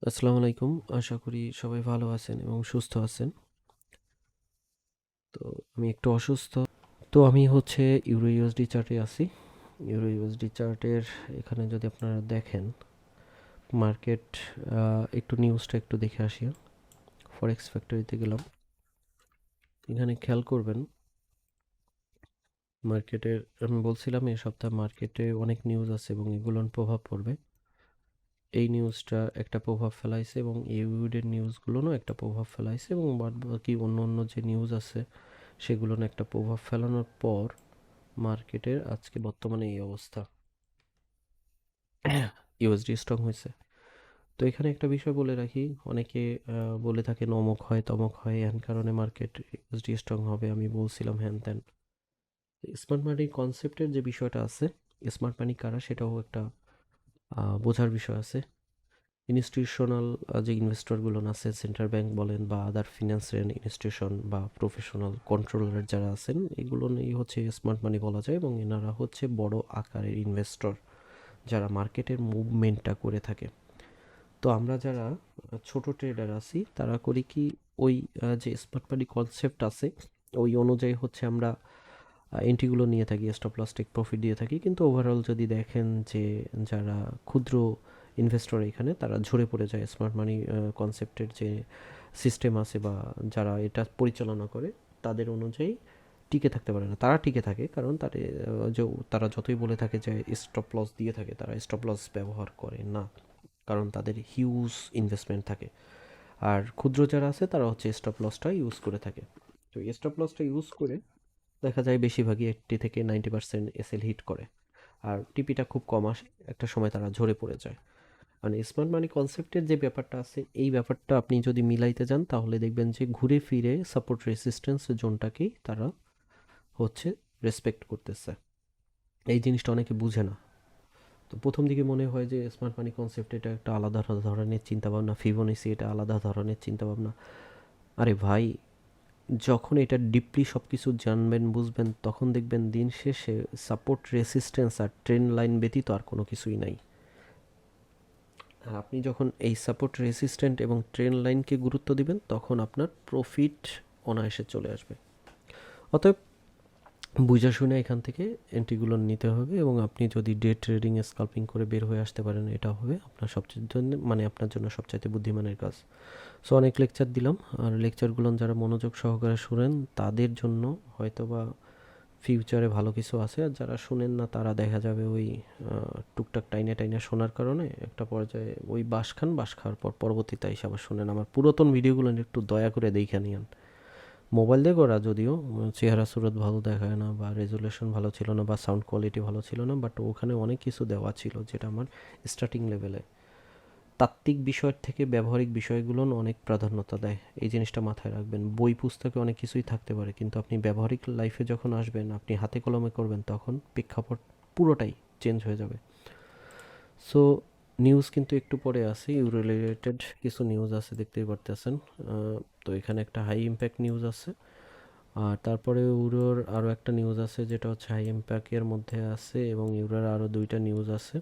আসসালামু আলাইকুম। আশা করি সবাই ভালো আছেন এবং সুস্থ আছেন। তো আমি একটু অসুস্থ। তো আমি ইউরো ইউএসডি চার্টে আছি। ইউরো ইউএসডি চার্টের এখানে যদি আপনারা দেখেন মার্কেট, একটু নিউজটা একটু দেখে আসি। ফরেক্স ফ্যাক্টরিতে গেলাম। এখানে খেয়াল করবেন মার্কেটের, আমি বলছিলাম এই সপ্তাহে মার্কেটে অনেক নিউজ আছে এবং এগুলোর প্রভাব পড়বে। এই নিউজটা একটা প্রভাব ফেলাইছে এবং ইউরোডের নিউজগুলোরও একটা প্রভাব ফেলাইছে এবং বাদবাকি অন্য অন্য যে নিউজ আছে সেগুলোর একটা প্রভাব ফেলানোর পর মার্কেটের আজকে বর্তমানে এই অবস্থা। ইউএসডি স্ট্রং হয়েছে। তো এখানে একটা বিষয় বলে রাখি, অনেকে বলে থাকেন অমুক হয় তমক হয়, এর কারণে মার্কেট ইউএসডি স্ট্রং হবে, আমি বলছিলাম হ্যান ত্যান। স্মার্ট মানি কনসেপ্টের যে বিষয়টা আছে, স্মার্ট মানি কারা সেটাও একটা বোঝার বিষয় আছে। ইনস্টিটিউশনাল যে ইনভেস্টরগুলো আছে, সেন্ট্রাল ব্যাংক বলেন বা আদার ফিনান্সিয়াল ইনস্টিটিউশন বা প্রফেশনাল কন্ট্রোলার যারা আছেন, এগুলো নিয়ে স্মার্ট মানি বলা যায় এবং এনারা বড় আকারের ইনভেস্টর যারা মার্কেটের মুভমেন্টটা করে থাকে। তো আমরা যারা ছোট ট্রেডার আছি তারা করি কি, ওই যে স্মার্ট মানি কনসেপ্ট আছে ওই অনুযায়ী আমরা এন্ট্রিগুলো নিয়ে থাকি, স্টপ লস টেক প্রফিট দিয়ে থাকি। কিন্তু ওভারঅল যদি দেখেন যে যারা ক্ষুদ্র ইনভেস্টর এখানে তারা ঝরে পড়ে যায় স্মার্ট মানি কনসেপ্টের যে সিস্টেম আছে বা যারা এটা পরিচালনা করে তাদের অনুযায়ী টিকে থাকতে পারে না। তারা টিকে থাকে কারণ যে তারা যতই বলে থাকে যে স্টপ লস দিয়ে থাকে, তারা স্টপ লস ব্যবহার করে না, কারণ তাদের হিউজ ইনভেস্টমেন্ট থাকে। আর ক্ষুদ্র যারা আছে তারা স্টপ লসটা ইউজ করে থাকে। তো স্টপ লসটা ইউজ করে দেখা যায় বেশিরভাগই 80 থেকে 90% এসএল হিট করে, আর টিপিটা খুব কম আসে, একটা সময় তারা ঝরে পড়ে যায়। মানে স্মার্ট মানি কনসেপ্টের যে ব্যাপারটা আছে, এই ব্যাপারটা আপনি যদি মিলাইতে যান তাহলে দেখবেন যে ঘুরে ফিরে সাপোর্ট রেসিস্ট্যান্স জোনটাকেই তারা হচ্ছে রেসপেক্ট করতেছে। এই জিনিসটা অনেকে বুঝে না। তো প্রথম দিকে মনে হয় যে স্মার্ট মানি কনসেপ্ট এটা একটা আলাদা ধরনের চিন্তাভাবনা, ফিবোনাসি এটা আলাদা ধরনের চিন্তাভাবনা। আরে ভাই, যখন এটা ডিপলি সব কিছু জানবেন বুঝবেন তখন দেখবেন দিন শেষে সাপোর্ট রেসিস্ট্যান্স আর ট্রেন লাইন ব্যতীত আর কোনো কিছুই নাই। আর আপনি যখন এই সাপোর্ট রেসিস্ট্যান্ট এবং ট্রেন লাইনকে গুরুত্ব দিবেন তখন আপনার প্রফিট অনায়াসে চলে আসবে। অতএব বুঝা শুনে এখান থেকে এন্ট্রিগুলো নিতে হবে এবং আপনি যদি ডে ট্রেডিং স্কাল্পিং করে বের হয়ে আসতে পারেন, এটা হবে আপনার সবচেয়ে জন্য, মানে আপনার জন্য সবচাইতে বুদ্ধিমানের কাজ। সো অনেক লেকচার দিলাম, আর লেকচারগুলো যারা মনোযোগ সহকারে শুনেন তাদের জন্য হয়তোবা ফিউচারে ভালো কিছু আছে, আর যারা শুনেন না তারা দেখা যাবে ওই টুকটাক টাইনে টাইনে শোনার কারণে একটা পর্যায়ে ওই বাস খাওয়ার পর পরবর্তীতে এসে আবার শোনেন। আমার পুরাতন ভিডিওগুলো একটু দয়া করে দেখে নিন। মোবাইল দিয়ে করা যদিও, চেহারা সুরত ভালো দেখায় না বা রেজুলেশন ভালো ছিল না বা সাউন্ড কোয়ালিটি ভালো ছিল না, বাট ওখানে অনেক কিছু দেওয়া ছিল যেটা আমার স্টার্টিং লেভেলে তাত্ত্বিক বিষয়ের থেকে ব্যবহারিক বিষয়গুলো অনেক প্রাধান্যতা দেয়। এই জিনিসটা মাথায় রাখবেন। বই পুস্তকে অনেক কিছুই থাকতে পারে, কিন্তু আপনি ব্যবহারিক লাইফে যখন আসবেন, আপনি হাতে কলমে করবেন, তখন প্রেক্ষাপট পুরোটাই চেঞ্জ হয়ে যাবে। সো নিউজ কিন্তু একটু পরে আছে, ইউরো রিলেটেড কিছু নিউজ আছে দেখতেই পারতেছেন। তো এখানে একটা হাই ইম্প্যাক্ট নিউজ আছে, আর তারপরে ইউরোর আরও একটা নিউজ আছে যেটা হাই ইম্প্যাক্টের মধ্যে আছে, এবং ইউরোর আরও দুইটা নিউজ আছে।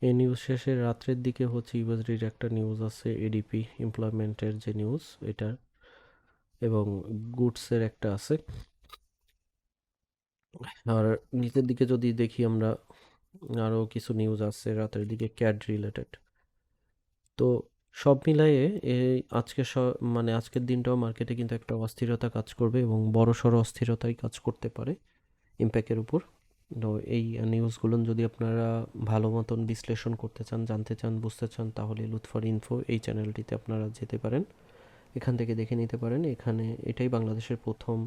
এই নিউজ শেষে রাত্রের দিকে ইউএসডির একটা নিউজ আছে, এডিপি এমপ্লয়মেন্টের যে নিউজ এটা, এবং গুডসের একটা আছে। আর নিচের দিকে যদি দেখি আমরা, আরও কিছু নিউজ আছে রাতের দিকে ক্যাড রিলেটেড। তো সব মিলায়ে এই মানে আজকের দিনটাও মার্কেটে কিন্তু একটা অস্থিরতা কাজ করবে এবং বড় সড়ো অস্থিরতাই কাজ করতে পারে ইম্প্যাক্টের উপর। তো এই নিউজগুলো যদি আপনারা ভালো মতন বিশ্লেষণ করতে চান, জানতে চান, বুঝতে চান, তাহলে লুৎফর ইনফো এই চ্যানেলটিতে আপনারা যেতে পারেন, এখান থেকে দেখে নিতে পারেন। এখানে এটাই বাংলাদেশের প্রথম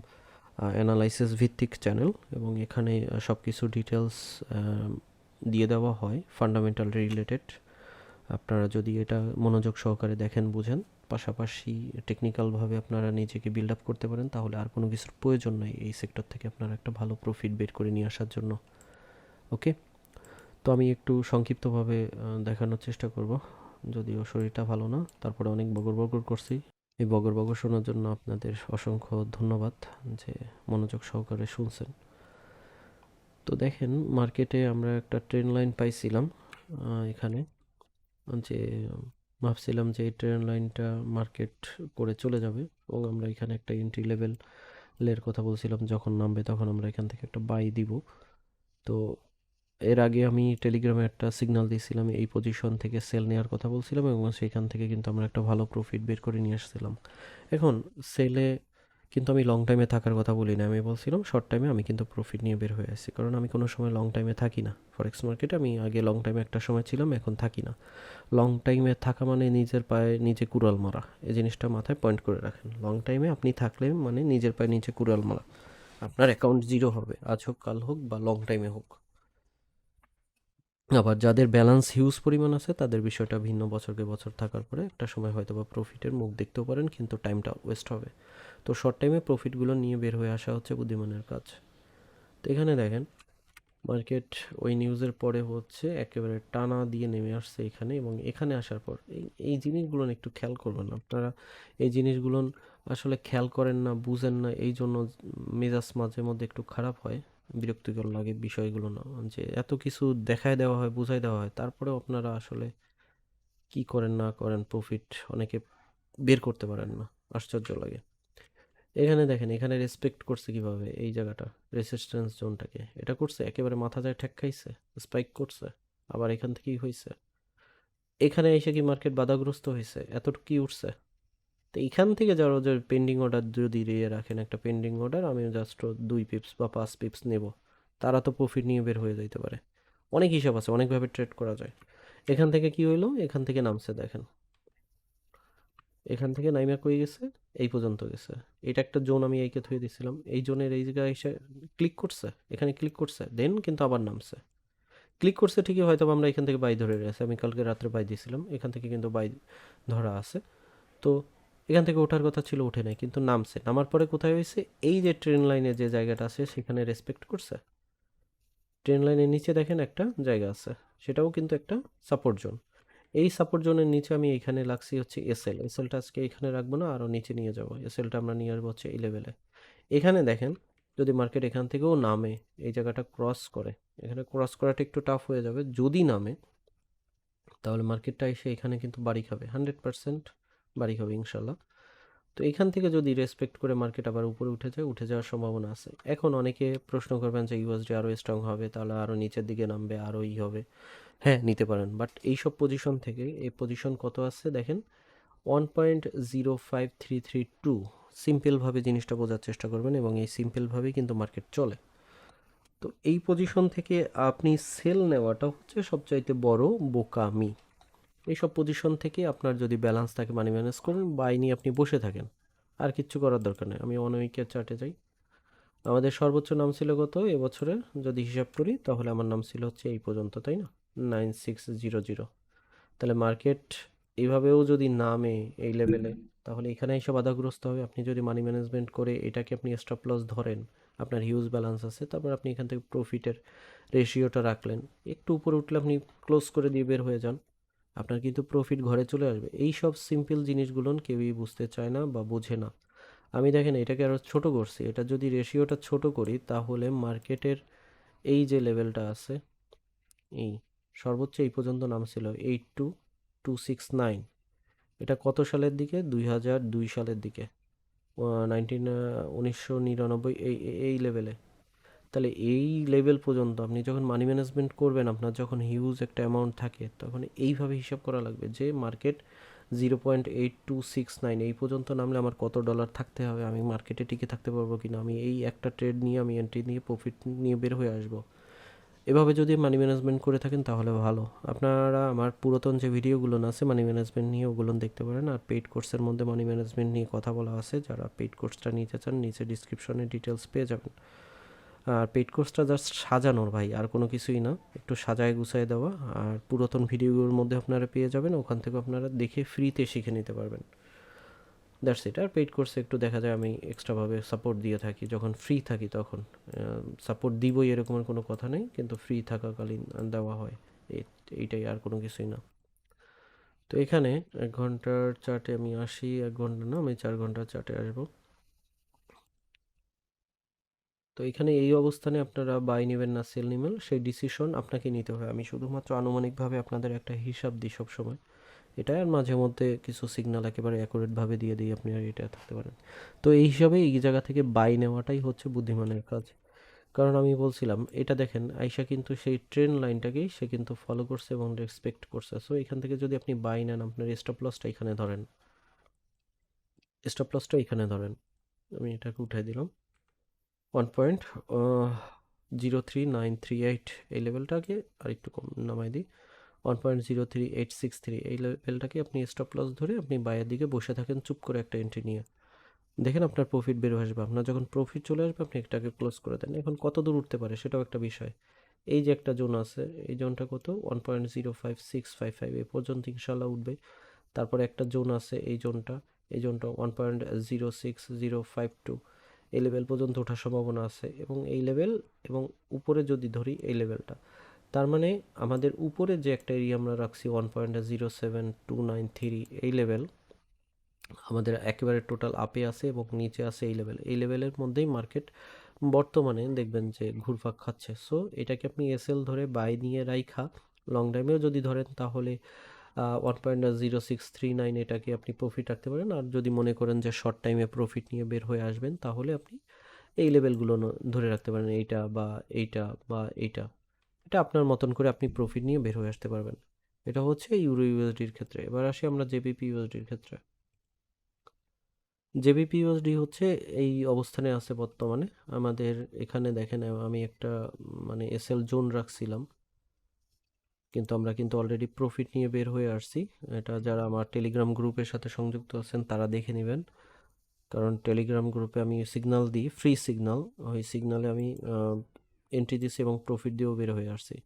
অ্যানালাইসিস ভিত্তিক চ্যানেল এবং এখানে সব কিছু ডিটেলস দিয়ে দেওয়া হয় ফান্ডামেন্টাল রিলেটেড। আপনারা যদি এটা মনোযোগ সহকারে দেখেন, বুঝেন, পাশাপাশি টেকনিক্যালভাবে আপনারা নিজেকে বিল্ড আপ করতে পারেন, তাহলে আর কোনো কিছুর প্রয়োজন নেই এই সেক্টর থেকে আপনারা একটা ভালো প্রফিট বের করে নিয়ে আসার জন্য। ওকে, তো আমি একটু সংক্ষিপ্তভাবে দেখানোর চেষ্টা করব, যদিও শরীরটা ভালো না, তারপরে অনেক বগর বগর করছি। এই বগর বগর শোনার জন্য আপনাদের অসংখ্য ধন্যবাদ যে মনোযোগ সহকারে শুনছেন। তো দেখেন, মার্কেটে আমরা একটা ট্রেন লাইন পাইছিলাম এখানে, যে ভাবছিলাম যে এই ট্রেন লাইনটা মার্কেট করে চলে যাবে এবং আমরা এখানে একটা এন্ট্রি লেভেলের কথা বলছিলাম, যখন নামবে তখন আমরা এখান থেকে একটা বাই দিব। তো এর আগে আমি টেলিগ্রামে একটা সিগন্যাল দিয়েছিলাম, এই পজিশন থেকে সেল নেওয়ার কথা বলছিলাম এবং সেখান থেকে কিন্তু আমরা একটা ভালো প্রফিট বের করে নিয়ে আসছিলাম। এখন সেলে কিন্তু আমি লং টাইমে থাকার কথা বলি না, আমি বলছিলাম শর্ট টাইমে আমি কিন্তু প্রফিট নিয়ে বের হয়ে আসছি, কারণ আমি কোনো সময় লং টাইমে থাকি না ফরেক্স মার্কেটে। আমি আগে লং টাইমে একটা সময় ছিলাম, এখন থাকি না। লং টাইমে থাকা মানে নিজের পায়ে নিজে কুড়াল মারা, এই জিনিসটা মাথায় পয়েন্ট করে রাখেন। লং টাইমে আপনি থাকলে মানে নিজের পায়ে নিজে কুড়াল মারা, আপনার অ্যাকাউন্ট জিরো হবে, আজ হোক কাল হোক বা লং টাইমে হোক। আবার যাদের ব্যালেন্স হিউজ পরিমাণ আছে তাদের বিষয়টা ভিন্ন, বছরকে বছর থাকার পরে একটা সময় হয়তো বা প্রফিটের মুখ দেখতেও পারেন, কিন্তু টাইমটা ওয়েস্ট হবে। তো শর্ট টাইমে প্রফিটগুলো নিয়ে বের হয়ে আসা হচ্ছে বুদ্ধিমানের কাজ। তো এখানে দেখেন মার্কেট ওই নিউজের পরে হচ্ছে একেবারে টানা দিয়ে নেমে আসছে এখানে, এবং এখানে আসার পর এই এই জিনিসগুলো একটু খেয়াল করবেন আপনারা। এই জিনিসগুলো আসলে খেয়াল করেন না, বুঝেন না, এই জন্য মেজাজ মাঝে মধ্যে একটু খারাপ হয়, বিরক্তিকর লাগে বিষয়গুলো। না যে এত কিছু দেখায় দেওয়া হয়, বুঝাই দেওয়া হয়, তারপরেও আপনারা আসলে কি করেন না করেন, প্রফিট অনেকে বের করতে পারেন না, আশ্চর্য লাগে। এখানে দেখেন, এখানে রেসপেক্ট করছে কিভাবে এই জায়গাটা, রেসিস্ট্যান্স জোনটাকে এটা করছে একেবারে মাথা যায় ঠেক খাইছে, স্পাইক করছে, আবার এখান থেকেই হয়েছে। এখানে এসে কি মার্কেট বাধাগ্রস্ত হয়েছে, এতটুকু কি উঠছে। তো এইখান থেকে যারা যে পেন্ডিং অর্ডার যদি দিয়ে রাখেন, একটা পেন্ডিং অর্ডার আমি জাস্ট 2 পিপস বা 5 পিপস নেব, তারা তো প্রফিট নিয়ে বের হয়ে যাইতে পারে। অনেক হিসাব আছে, অনেকভাবে ট্রেড করা যায়। এখান থেকে কি হইলো, এখান থেকে নামছে দেখেন, এখান থেকে নাইমা কই গেছে, এই পর্যন্ত গেছে। এটা একটা জোন আমি এইকে থুয়ে দিছিলাম, এই জোনের এই জায়গায় এসে ক্লিক করছে, এখানে ক্লিক করছে, দেন কিন্তু আবার নামছে। ক্লিক করছে ঠিকই, হয়তো আমরা এখান থেকে বাই ধরে রয়েছে, আমি কালকে রাত্রে বাই দিয়েছিলাম, এখান থেকে কিন্তু বাই ধরা আছে। তো এখান থেকে ওঠার কথা ছিল, উঠে নাই, কিন্তু নামছে। নামার পরে কোথায় হয়েছে, এই যে ট্রেন লাইনে যে জায়গাটা আছে সেখানে রেসপেক্ট করছে। ট্রেন লাইনের নিচে দেখেন একটা জায়গা আছে, সেটাও কিন্তু একটা সাপোর্ট জোন। এই সাপোর্ট জোনের নিচে আমি এখানে লাগছি হচ্ছে এসএলটা আজকে এখানে রাখবো না, আরও নিচে নিয়ে যাব। এসএলটা আমরা নিয়ে আসবো হচ্ছে এই লেভেলে। এখানে দেখেন, যদি মার্কেট এখান থেকেও নামে, এই জায়গাটা ক্রস করে, এখানে ক্রস করাটা একটু টাফ হয়ে যাবে, যদি নামে তাহলে মার্কেটটা এসে এখানে কিন্তু বাড়ি খাবে, 100% বাড়ি খাবে ইনশাল্লাহ। তো এখান থেকে যদি রেসপেক্ট করে মার্কেট আবার উপরে উঠে যায়, উঠে যাওয়ার সম্ভাবনা আছে। এখন অনেকে প্রশ্ন করবেন যে ইউএসডি আরও স্ট্রং হবে, তাহলে আরও নিচের দিকে নামবে, আরও হবে। হ্যাঁ, নিতে পারেন, বাট এইসব পজিশন থেকে এই পজিশন কত আছে দেখেন, 1.05332। সিম্পলভাবে জিনিসটা বোঝার চেষ্টা করবেন, এবং এই সিম্পলভাবেই কিন্তু মার্কেট চলে। তো এই পজিশন থেকে আপনি সেল নেওয়াটা হচ্ছে সবচাইতে বড় বোকামি। এইসব পজিশন থেকে আপনার যদি ব্যালেন্স থাকে, মানি ম্যানেজ করেন, বাই নিয়ে আপনি বসে থাকেন, আর কিচ্ছু করার দরকার নেই। আমি 1 উইকের চার্টে যাই, আমাদের সর্বোচ্চ নাম ছিল কত এবছরে, যদি হিসাব করি তাহলে আমার নাম ছিল হচ্ছে এই পর্যন্ত, তাই না, 9600। তাহলে মার্কেট এইভাবেও যদি নামে এই লেভেলে, তাহলে এখানে এসে বাধাগ্রস্ত হবে। আপনি যদি মানি ম্যানেজমেন্ট করে এটাকে আপনি স্টপ লস ধরেন, আপনার হিউজ ব্যালেন্স আছে, তারপর আপনি এখান থেকে প্রফিটের রেশিওটা রাখলেন, একটু উপরে উঠলে আপনি ক্লোজ করে দিয়ে বের হয়ে যান, আপনার কিন্তু প্রফিট ঘরে চলে আসবে। এই সব সিম্পল জিনিসগুলো কেউই বুঝতে চায় না বা বোঝে না। আমি দেখেন এটাকে আরও ছোট করছি, এটা যদি রেশিওটা ছোট করি তাহলে মার্কেটের এই যে লেভেলটা আছে, এই সর্বোচ্চ এই পর্যন্ত নাম ছিল 82269। এটা কত সালের দিকে, 2002 সালের দিকে, 1999, এই লেভেলে। তাহলে এই লেভেল পর্যন্ত আপনি যখন মানি ম্যানেজমেন্ট করবেন, আপনার যখন হিউজ একটা অ্যামাউন্ট থাকে, তখন এইভাবে হিসাব করা লাগবে যে মার্কেট 0.8269 এই পর্যন্ত নামলে আমার কত ডলার থাকতে হবে, আমি মার্কেটে টিকে থাকতে পারবো কিনা, আমি এই একটা ট্রেড নিয়ে আমি এন্ট্রি নিয়ে প্রফিট নিয়ে বের হয়ে আসবো। এভাবে যদি মানি ম্যানেজমেন্ট করে থাকেন তাহলে ভালো। আপনারা আমার পুরাতন যে ভিডিওগুলো আছে মানি ম্যানেজমেন্ট নিয়ে, ওগুলো দেখতে পারেন। আর পেইড কোর্সের মধ্যে মানি ম্যানেজমেন্ট নিয়ে কথা বলা আছে, যারা পেইড কোর্সটা নিতে চান নিচে ডিসক্রিপশনে ডিটেলস পেয়ে যাবেন। আর পেইড কোর্সটা জাস্ট সাজানোর ভাই, আর কোনো কিছুই না, একটু সাজায় গুছায় দেওয়া। আর পুরাতন ভিডিওগুলোর মধ্যে আপনারা পেয়ে যাবেন, ওখান থেকে আপনারা দেখে ফ্রিতে শিখে নিতে পারবেন। That's it. আর পেইড কোর্সে একটু দেখা যায় আমি এক্সট্রাভাবে সাপোর্ট দিয়ে থাকি, যখন ফ্রি থাকি তখন সাপোর্ট দিবই এরকমের কোনো কথা নেই, কিন্তু ফ্রি থাকাকালীন দেওয়া হয়। এইটাই, আর কোনো কিছুই না। তো এখানে 1 ঘন্টার চার্টে আমি আসি, 1 ঘন্টা না, আমি 4 ঘন্টার চার্টে আসবো। তো এখানে এই অবস্থানে আপনারা বাই নেবেন না সেল নেবেন, সেই ডিসিশন আপনাকে নিতে হবে। আমি শুধুমাত্র আনুমানিকভাবে আপনাদের একটা হিসাব দিই সবসময়, এটা আর মাঝে মধ্যে কিছু সিগন্যাল একেবারে অ্যাকুরেটভাবে দিয়ে দিয়ে আপনি আর এটা থাকতে পারেন। তো এই হিসাবে এই জায়গা থেকে বাই নেওয়াটাই হচ্ছে বুদ্ধিমানের কাজ। কারণ আমি বলছিলাম এটা দেখেন আইসা কিন্তু সেই ট্রেন লাইনটাকেই সে কিন্তু ফলো করছে এবং রেসপেক্ট করছে। সো এখান থেকে যদি আপনি বাই নেন, আপনার স্টপ লসটা এখানে ধরেন, স্টপ লসটা এখানে ধরেন, আমি এটাকে উঠাই দিলাম 1.0393 এই লেভেলটাকে আর একটু কম নামাই দিই, 1.03863 এই লেভেলটাকে আপনি স্টপ লস ধরে আপনি বাইরের দিকে বসে থাকেন চুপ করে একটা এন্ট্রি নিয়ে, দেখেন আপনার প্রফিট বের হয়ে আসবে। আপনার যখন প্রফিট চলে আসবে আপনি এটাকে ক্লোজ করে দেন। এখন কত দূর উঠতে পারে সেটাও একটা বিষয়। এই যে একটা জোন আছে, এই জোনটা কত 1.05655 এই পর্যন্ত ইনশাল্লাহ উঠবে। তারপরে একটা জোন আছে, এই জোনটা 1.06052 এই লেভেল পর্যন্ত ওঠার সম্ভাবনা আছে, এবং এই লেভেল এবং উপরে যদি ধরি এই লেভেলটা, তার মানে আমাদের উপরে যে একটা এরিয়া আমরা রাখছি 1.07293 এই লেভেল আমাদের একেবারে টোটাল আপে আছে এবং নিচে আছে এই লেভেলের মধ্যেই মার্কেট বর্তমানে দেখবেন যে ঘুরপাক খাচ্ছে। সো এটাকে আপনি এসএল ধরে বাই নিয়ে রাইখা লং টাইমেও যদি ধরেন তাহলে 1.0639 এটাকে আপনি প্রফিট রাখতে পারেন। আর যদি মনে করেন যে শর্ট টাইমে প্রফিট নিয়ে বের হয়ে আসবেন তাহলে আপনি এই লেভেলগুলো ধরে রাখতে পারেন, এইটা বা এইটা বা এইটা, এটা আপনার মতন করে আপনি প্রফিট নিয়ে বের হয়ে আসতে পারবেন। এটা হচ্ছে ইউরো ইউএসডির ক্ষেত্রে। এবার আসি আমরা জেবিপি ইউএসডির ক্ষেত্রে। জেবিপিউএসডি হচ্ছে এই অবস্থানে আছে বর্তমানে। আমাদের এখানে দেখেন আমি একটা মানে এসএল জোন রাখছিলাম, কিন্তু আমরা কিন্তু অলরেডি প্রফিট নিয়ে বের হয়ে আসছি। এটা যারা আমার টেলিগ্রাম গ্রুপের সাথে সংযুক্ত আছেন তারা দেখে নেবেন, কারণ টেলিগ্রাম গ্রুপে আমি সিগন্যাল দিই, ফ্রি সিগন্যাল, ওই সিগন্যালে আমি এন্ট্রি দিছি এবং প্রফিট দিয়েও বের হয়ে আসছি।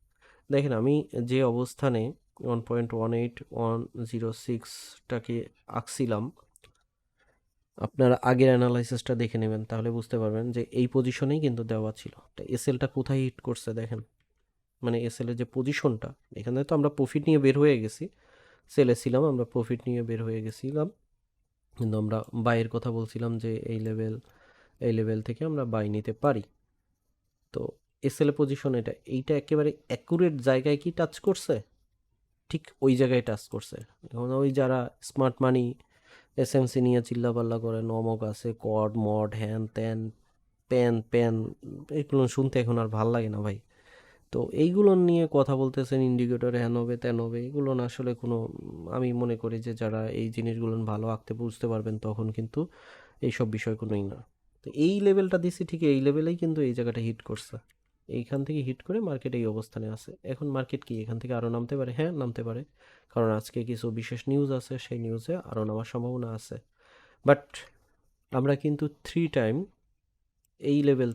দেখেন আমি যে অবস্থানে 1.18106টাকে আঁকছিলাম, আপনারা আগের অ্যানালাইসিসটা দেখে নেবেন তাহলে বুঝতে পারবেন যে এই পজিশনেই কিন্তু দেওয়া ছিল। এসএলটা কোথায় হিট করছে দেখেন, মানে এসএল এর যে পজিশনটা, এখানে তো আমরা প্রফিট নিয়ে বের হয়ে গেছি, সেলে ছিলাম আমরা প্রফিট নিয়ে বের হয়ে গেছিলাম, কিন্তু আমরা বাইয়ের কথা বলছিলাম যে এই লেভেল থেকে আমরা বাই নিতে পারি। তো এসএল এর পজিশন এইটা একেবারে অ্যাকুরেট জায়গায় কি টাচ করছে, ঠিক ওই জায়গায় টাচ করছে। এখন ওই যারা স্মার্ট মানি এসএমসি নিয়ে চিল্লাপাল্লা করে, নমক আছে, কড মড হ্যান ত্যান প্যান প্যান, এগুলো শুনতে এখন আর ভাল লাগে না ভাই। তো এইগুলো নিয়ে কথা বলতেছেন, ইন্ডিকেটর হ্যান হবে ত্যান হবে, এগুলো না আসলে কোনো, আমি মনে করি যে যারা এই জিনিসগুলো ভালো আঁকতে বুঝতে পারবেন তখন কিন্তু এইসব বিষয় কোনোই না। তো এই লেভেলটা দিছি ঠিক এই লেভেলেই কিন্তু এই জায়গাটা হিট করছে, এইখান থেকে হিট করে মার্কেট এই অবস্থানে আছে। এখন মার্কেট কি এখান থেকে আরও নামতে পারে? হ্যাঁ নামতে পারে, কারণ আজকে কিছু বিশেষ নিউজ আছে, সেই নিউজে আরও নামার সম্ভাবনা আছে। বাট আমরা কিন্তু এই লেভেল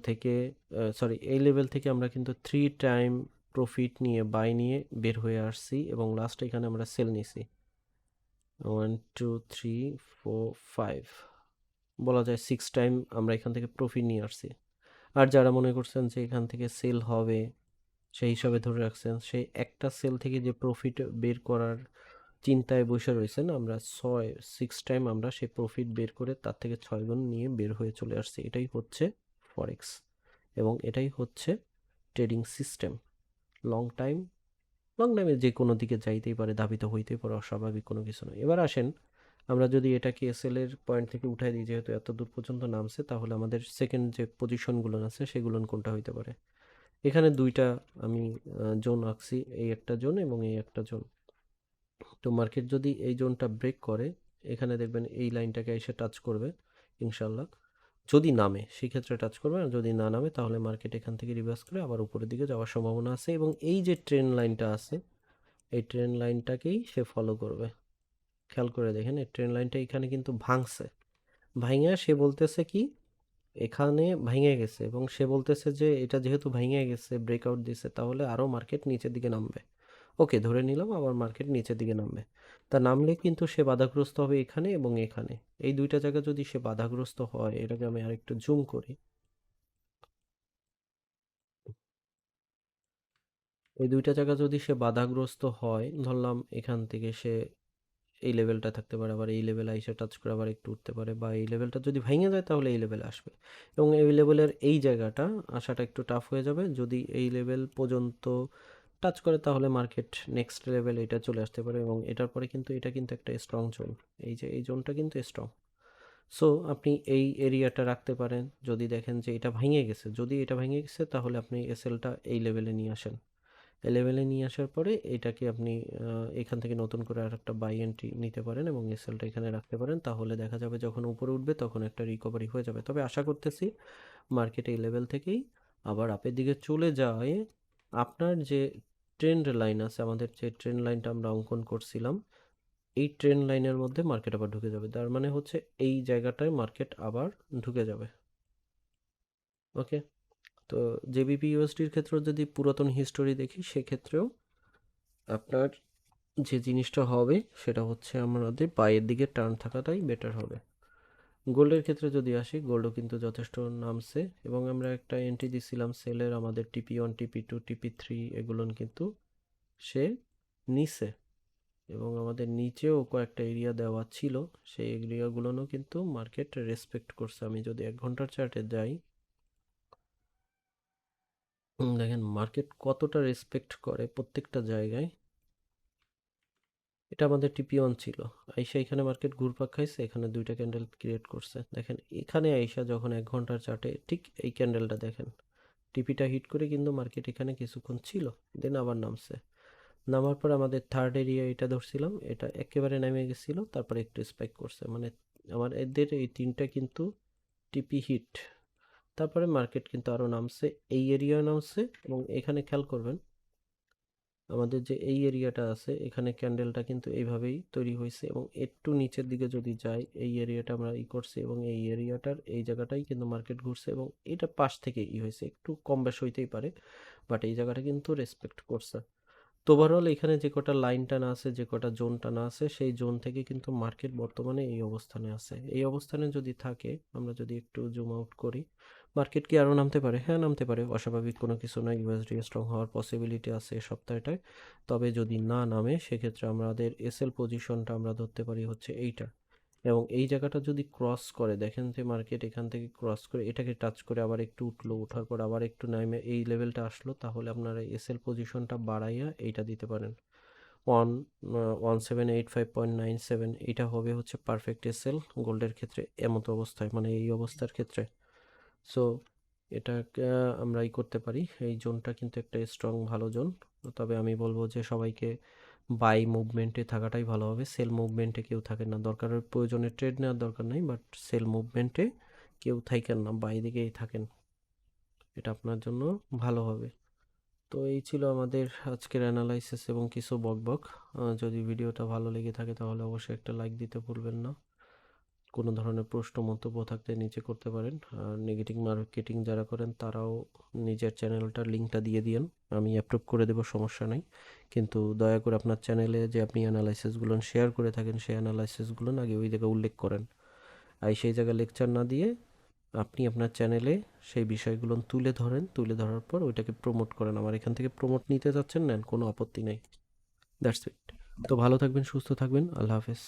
থেকে আমরা কিন্তু 3 টাইম প্রফিট নিয়ে বাই নিয়ে বের হয়ে আসছি, এবং লাস্ট এখানে আমরা সেল নিছি 1 2 3 4 5, বলা যায় 6 টাইম আমরা এখান থেকে প্রফিট নিয়ে আসছি। আর যারা মনে করছেন যে এখান থেকে সেল হবে সেই হিসাবে ধরে রাখছেন, সেই একটা সেল থেকে যে প্রফিট বের করার চিন্তায় বসে রয়েছেন, আমরা 6 টাইম আমরা সেই প্রফিট বের করে তার থেকে 6 গুণ নিয়ে বের হয়ে চলে আসছি। এটাই হচ্ছে ফরেক্স এবং এটাই হচ্ছে trading system. Long time long টাইমে যে কোনো দিকে যাইতেই পারে, ধাবিত হইতেই পারে, অস্বাভাবিক কোনো কিছু নয়। এবার আসেন আমরা যদি এটাকে এসএল এর পয়েন্ট থেকে উঠাই দিই, যেহেতু এত দূর পর্যন্ত নামছে, তাহলে আমাদের সেকেন্ড যে পজিশনগুলো আছে সেগুলো কোনটা হইতে পারে। এখানে দুইটা আমি জোন আঁকছি, এই একটা জোন এবং এই একটা জোন। তো মার্কেট যদি এই জোনটা ব্রেক করে, এখানে দেখবেন এই লাইনটাকে এসে টাচ করবে ইনশাল্লাহ, যদি নামে সেক্ষেত্রে টাচ করবে, আর যদি না নামে তাহলে মার্কেট এখান থেকে রিভার্স করে আবার উপরের দিকে যাওয়ার সম্ভাবনা আছে। এবং এই যে ট্রেন লাইনটা আছে, এই ট্রেন লাইনটাকেই সে ফলো করবে। খেয়াল করে দেখেন এই ট্রেন লাইনটা এখানে কিন্তু ভাঙছে, ভাঙা সে বলতেছে কি এখানে ভেঙে গেছে, এবং সে বলতেছে যে এটা যেহেতু ভেঙে গেছে ব্রেকআউট দিছে তাহলে আরও মার্কেট নিচের দিকে নামবে। ওকে, ধরে নিলাম আবার মার্কেট নিচের দিকে নামবে। তা নামলে কিন্তু সে বাধাগ্রস্ত হবে এখানে এবং এখানে, এই দুইটা জায়গা যদি সে বাধাগ্রস্ত হয়, এটাকে আমি আরেকটু জুম করি, এই দুইটা জায়গা যদি সে বাধাগ্রস্ত হয়, ধরলাম এখান থেকে সে এই লেভেলটা থাকতে পারে, আবার এই লেভেলে এসে টাচ করে আবার একটু উঠতে পারে, বা এই লেভেলটা যদি ভেঙে যায় তাহলে এই লেভেলে আসবে, এবং এই লেভেলের এই জায়গাটা আসাটা একটু টাফ হয়ে যাবে যদি এই লেভেল পর্যন্ত টাচ করে তাহলে মার্কেট নেক্সট লেভেল এটা চলে আসতে পারে, এবং এটার পরে কিন্তু এটা কিন্তু একটা স্ট্রং জোন, এই যে এই জোনটা কিন্তু স্ট্রং। সো আপনি এই এরিয়াটা রাখতে পারেন। যদি দেখেন যে এটা ভেঙে গেছে, যদি এটা ভেঙে গেছে তাহলে আপনি এসএলটা এই লেভেলে নিয়ে আসেন। এই লেভেলে নিয়ে আসার পরে এটাকে আপনি এখান থেকে নতুন করে আর একটা বাই এন্ট্রি নিতে পারেন এবং এসএলটা এখানে রাখতে পারেন। তাহলে দেখা যাবে যখন উপরে উঠবে তখন একটা রিকভারি হয়ে যাবে। তবে আশা করতেছি মার্কেট এই লেভেল থেকেই আবার আপের দিকে চলে যায়। আপনার যে ট্রেন্ড লাইন আছে, আমাদের যে ট্রেন্ড লাইনটা আমরা অঙ্কন করছিলাম, এই ট্রেন্ড লাইনের মধ্যে মার্কেট আবার ঢুকে যাবে। তার মানে হচ্ছে এই জায়গাটায় মার্কেট আবার ঢুকে যাবে। ওকে, তো জেবিপি ইউএসডির ক্ষেত্রেও যদি পুরাতন হিস্টোরি দেখি, সেক্ষেত্রেও আপনার যে জিনিসটা হবে সেটা হচ্ছে আমাদের বাইয়ের দিকে টার্ন থাকাটাই বেটার হবে। গোল্ডের ক্ষেত্রে যদি আসি, গোল্ডও কিন্তু যথেষ্ট নামছে এবং আমরা একটা এন্ট্রি দিছিলাম সেলের, আমাদের টিপি1, টিপি2, টিপি3 এগুলো কিন্তু সে নিছে, এবং আমাদের নিচেও কয়েকটা এরিয়া দেওয়া ছিল, সেই এরিয়াগুলোও কিন্তু মার্কেট রেসপেক্ট করছে। আমি যদি 1 ঘন্টার চার্টে যাই, দেখেন মার্কেট কতটা রেসপেক্ট করে প্রত্যেকটা জায়গায়। এটা আমাদের টিপি1 ছিল, আইসা এখানে মার্কেট ঘুরপাক খাইছে, এখানে দুইটা ক্যান্ডেল ক্রিয়েট করছে। দেখেন এখানে আইসা যখন 1 ঘন্টার চার্টে ঠিক এই ক্যান্ডেলটা দেখেন, টিপিটা হিট করে কিন্তু মার্কেট এখানে কিছুক্ষণ ছিল, দেন আবার নামছে। নামার পর আমাদের থার্ড এরিয়া এটা ধরছিলাম, এটা একেবারে নেমে গেছিলো, তারপরে একটু স্পাইক করছে। মানে আমার এদের এই তিনটা কিন্তু টিপি হিট, তারপরে মার্কেট কিন্তু আরও নামছে, এই এরিয়ায় নামছে। এবং এখানে খেয়াল করবেন আমাদের যে এই এরিয়াটা আছে, এখানে ক্যান্ডেলটা কিন্তু এইভাবেই তৈরি হয়েছে, এবং একটু নিচের দিকে যদি যাই, এই এরিয়াটা আমরা করছি, এবং এই এরিয়াটার এই জায়গাটাই কিন্তু মার্কেট ঘুরছে, এবং এটা পাশ থেকে হয়েছে, একটু কম বেশ হইতেই পারে, বাট এই জায়গাটা কিন্তু রেসপেক্ট করছে। তো ওভারঅল এখানে যে কটা লাইন টানা আছে, যে কটা জোন টানা আছে, সেই জোন থেকে কিন্তু মার্কেট বর্তমানে এই অবস্থানে আছে। এই অবস্থানে যদি থাকে, আমরা যদি একটু জুম আউট করি, মার্কেট কি আরও নামতে পারে? হ্যাঁ, নামতে পারে, অস্বাভাবিক কোনো কিছু নয়। ইউএসডি স্ট্রং হওয়ার পসিবিলিটি আছে এই সপ্তাহটায়। তবে যদি না নামে, সেক্ষেত্রে আমাদের এসএল পজিশনটা আমরা ধরতে পারি হচ্ছে এইটা, এবং এই জায়গাটা যদি ক্রস করে, দেখেন যে মার্কেট এখান থেকে ক্রস করে এটাকে টাচ করে আবার একটু উঠলো, ওঠার পর আবার একটু নামে এই লেভেলটা আসলো, তাহলে আপনারা এসএল পজিশনটা বাড়াইয়া এইটা দিতে পারেন। 1785.97, এটা হবে হচ্ছে পারফেক্ট এসএল গোল্ডের ক্ষেত্রে এমতো অবস্থায়, মানে এই অবস্থার ক্ষেত্রে। সো এটা আমরা করতে পারি, এই জোনটা কিন্তু একটা স্ট্রং ভালো জোন। তবে আমি বলবো যে সবাইকে বাই মুভমেন্টে থাকাটাই ভালো হবে, সেল মুভমেন্টে কেউ থাকেন না। দরকারের প্রয়োজনে ট্রেড নেওয়ার দরকার নেই, বাট সেল মুভমেন্টে কেউ থাকেন না, বাই দিকেই থাকেন, এটা আপনার জন্য ভালো হবে। তো এই ছিল আমাদের আজকের অ্যানালাইসিস এবং কিছু বকবক। যদি ভিডিওটা ভালো লেগে থাকে তাহলে অবশ্যই একটা লাইক দিতে ভুলবেন না। কোনো ধরনের প্রশ্ন মন্তব্য থাকলে নিচে করতে পারেন। আর নেগেটিভ মার্কেটিং যারা করেন তারাও নিজের চ্যানেলটার লিঙ্কটা দিয়ে দিন, আমি অ্যাপ্রুভ করে দেবো, সমস্যা নেই। কিন্তু দয়া করে আপনার চ্যানেলে যে আপনি অ্যানালাইসিসগুলো শেয়ার করে থাকেন, সেই অ্যানালাইসিসগুলো আগে ওই জায়গায় উল্লেখ করেন। আর সেই জায়গায় লেকচার না দিয়ে আপনি আপনার চ্যানেলে সেই বিষয়গুলো তুলে ধরেন, তুলে ধরার পর ওইটাকে প্রমোট করেন। আমার এখান থেকে প্রমোট নিতে চাচ্ছেন, নেন, কোনো আপত্তি নেই। That's it. তো ভালো থাকবেন, সুস্থ থাকবেন, আল্লাহ হাফেজ।